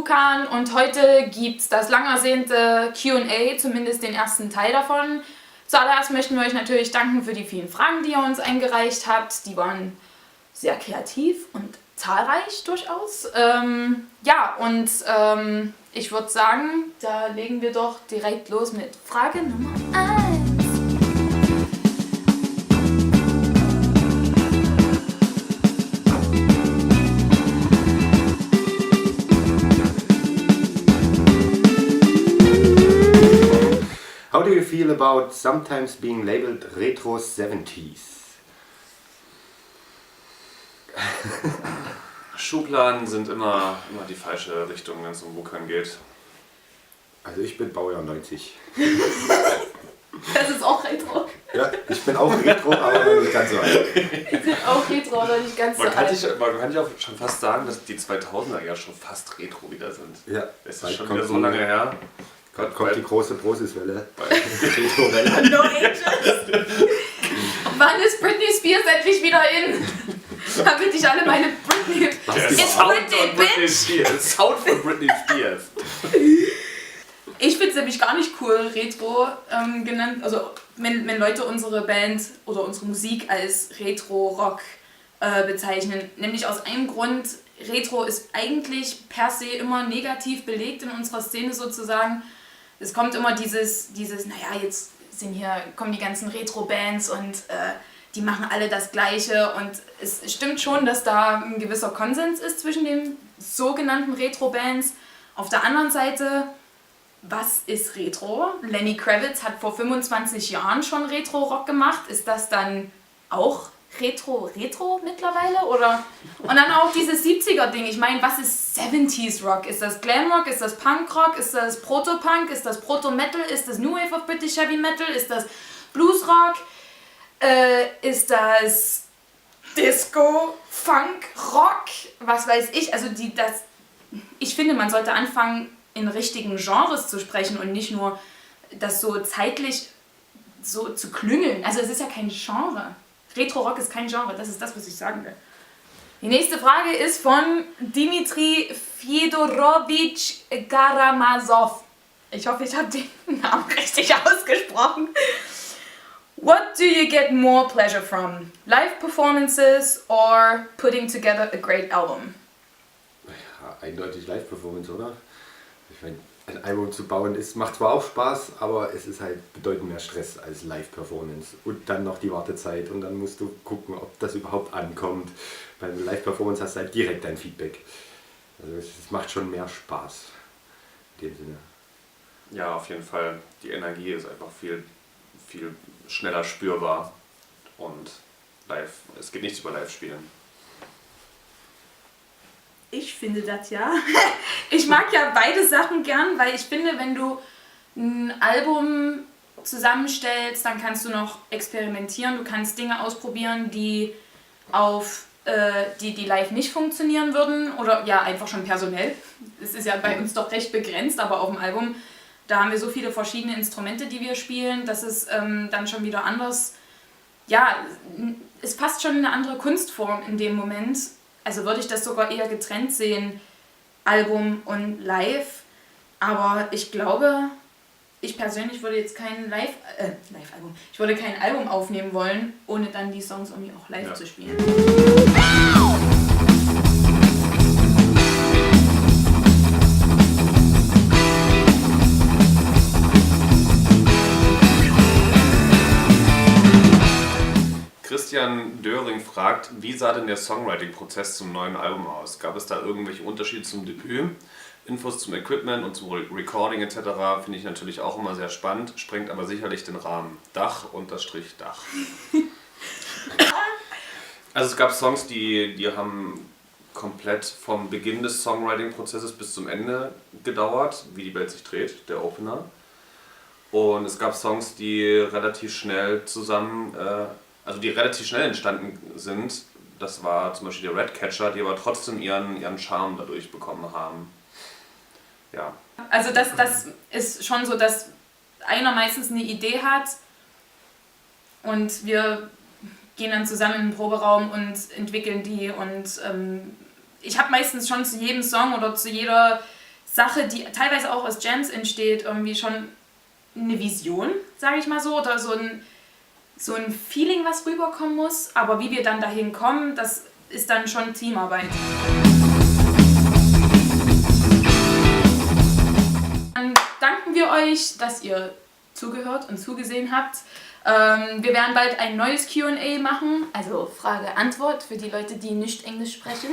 Lukan und heute gibt es das lang ersehnte Q&A, zumindest den ersten Teil davon. Zuallererst möchten wir euch natürlich danken für die vielen Fragen, die ihr uns eingereicht habt. Die waren sehr kreativ und zahlreich durchaus. Ich würde sagen, da legen wir doch direkt los mit Frage Nummer 1. How do you feel about sometimes being labeled retro 70s? Schubladen sind immer die falsche Richtung, wenn es um Wukan geht. Also ich bin Baujahr 90. Das ist auch Retro. Ja, ich bin auch Retro, aber noch nicht ganz so alt. Ich bin auch Retro, aber nicht ganz so alt. Man kann ja auch schon fast sagen, dass die 2000er ja schon fast Retro wieder sind. Ja, es ist schon wieder so lange her. Gott, kommt die große Prozesswelle. Retro-Welle. No Ages. Wann ist Britney Spears endlich wieder in? Damit ich alle meine Britney... Sound von Britney Spears. Ich finde es nämlich gar nicht cool, Retro genannt. Also wenn Leute unsere Band oder unsere Musik als Retro-Rock bezeichnen. Nämlich aus einem Grund, Retro ist eigentlich per se immer negativ belegt in unserer Szene sozusagen. Es kommt immer dieses, naja, jetzt kommen die ganzen Retro-Bands und die machen alle das Gleiche. Und es stimmt schon, dass da ein gewisser Konsens ist zwischen den sogenannten Retro-Bands. Auf der anderen Seite, was ist Retro? Lenny Kravitz hat vor 25 Jahren schon Retro-Rock gemacht. Ist das dann auch Retro mittlerweile? Oder? Und dann auch dieses 70er-Ding. Ich meine, was ist 70s-Rock? Ist das Glam-Rock? Ist das Punk-Rock? Ist das Proto-Punk? Ist das Proto-Metal? Ist das New Wave of British Heavy Metal? Ist das Blues-Rock? Ist das Disco? Funk-Rock? Was weiß ich? Also ich finde, man sollte anfangen, in richtigen Genres zu sprechen und nicht nur das so zeitlich so zu klüngeln. Also es ist ja kein Genre. Retro-Rock ist kein Genre, das ist das, was ich sagen will. Die nächste Frage ist von Dimitri Fjodorovich Karamazov. Ich hoffe, ich habe den Namen richtig ausgesprochen. What do you get more pleasure from? Live performances or putting together a great album? Ja, eindeutig Live-Performance, oder? Ich meine, ein Album zu bauen macht zwar auch Spaß, aber es ist halt bedeutend mehr Stress als Live-Performance. Und dann noch die Wartezeit und dann musst du gucken, ob das überhaupt ankommt. Bei einer Live-Performance hast du halt direkt dein Feedback. Also es macht schon mehr Spaß in dem Sinne. Ja, auf jeden Fall. Die Energie ist einfach viel schneller spürbar und live. Es geht nichts über Live-Spielen. Ich finde das ja. Ich mag ja beide Sachen gern, weil ich finde, wenn du ein Album zusammenstellst, dann kannst du noch experimentieren, du kannst Dinge ausprobieren, die die live nicht funktionieren würden oder ja, einfach schon personell. Es ist ja bei uns doch recht begrenzt, aber auf dem Album, da haben wir so viele verschiedene Instrumente, die wir spielen, dass es dann schon wieder anders, ja, es passt schon in eine andere Kunstform in dem Moment. Also würde ich das sogar eher getrennt sehen, Album und Live. Aber ich glaube, ich persönlich würde jetzt kein Live-Album, ich würde kein Album aufnehmen wollen, ohne dann die Songs irgendwie auch live zu spielen. Christian Döring fragt, wie sah denn der Songwriting-Prozess zum neuen Album aus? Gab es da irgendwelche Unterschiede zum Debüt? Infos zum Equipment und zum Recording etc. finde ich natürlich auch immer sehr spannend, sprengt aber sicherlich den Rahmen. Dach_Dach. Also es gab Songs, die haben komplett vom Beginn des Songwriting-Prozesses bis zum Ende gedauert, wie die Welt sich dreht, der Opener. Und es gab Songs, die relativ schnell die relativ schnell entstanden sind. Das war zum Beispiel der Redcatcher, die aber trotzdem ihren Charme dadurch bekommen haben. Ja. Also das ist schon so, dass einer meistens eine Idee hat und wir gehen dann zusammen in den Proberaum und entwickeln die und ich habe meistens schon zu jedem Song oder zu jeder Sache, die teilweise auch aus Jams entsteht, irgendwie schon eine Vision, sage ich mal so, oder so ein Feeling, was rüberkommen muss. Aber wie wir dann dahin kommen, das ist dann schon Teamarbeit. Dann danken wir euch, dass ihr zugehört und zugesehen habt. Wir werden bald ein neues Q&A machen, also Frage-Antwort für die Leute, die nicht Englisch sprechen.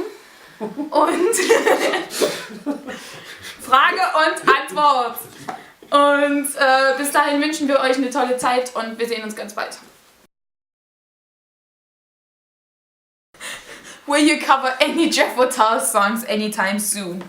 Und Frage und Antwort. Und bis dahin wünschen wir euch eine tolle Zeit und wir sehen uns ganz bald. Will you cover any Jeff Wattal songs anytime soon?